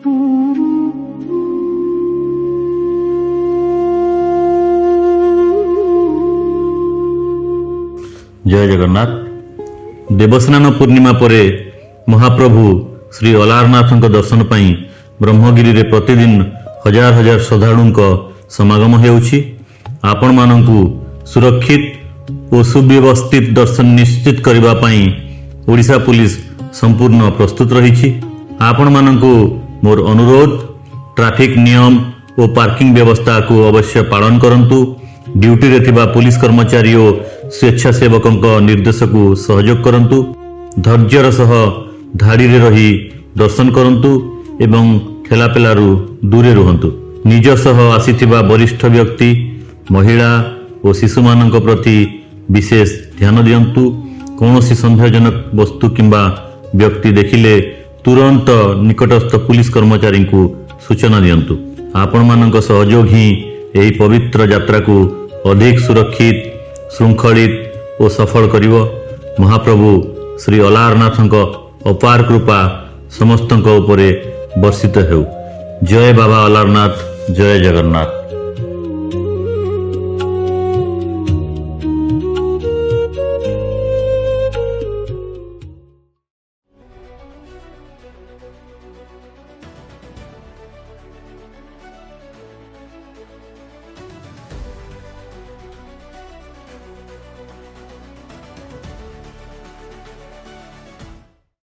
जय जगन्नाथ। देवस्नान पूर्णिमा परे महाप्रभु श्री अलारनाथ दर्शन पाई ब्रह्मगिरी रे प्रतिदिन हजार हजार श्रद्धालु समागम हेउछि। आपण मानंकु सुरक्षित और सुव्यवस्थित दर्शन निश्चित करबा पाई ओडिशा पुलिस संपूर्ण प्रस्तुत रही। आपण मानंकु मोर अनुरोध, ट्रैफिक नियम और पार्किंग व्यवस्था को अवश्य पालन करंतु। ड्यूटी रे थिबा पुलिस कर्मचारी और स्वेच्छासेवकों निर्देश को सहयोग करंतु। धैर्यर सह धाड़ी रे रही दर्शन करंतु एवं ठेलापेलारू दूरे रुहंतु। निज सह आसीथिबा वरिष्ठ व्यक्ति, महिला और शिशु मानक प्रति विशेष ध्यान दियंतु। कौनसी संदेहजनक वस्तु किंबा व्यक्ति देखिले तुरंत निकटस्थ पुलिस कर्मचारी को सूचना दियंतु। आपण मानक सहयोग ही एही पवित्र यात्रा को अधिक सुरक्षित, श्रृंखलित और सफल करिवो। महाप्रभु श्री अलारनाथक अपार कृपा समस्तक उपरे वर्षित हेउ। जय बाबा अलारनाथ, जय जगन्नाथ।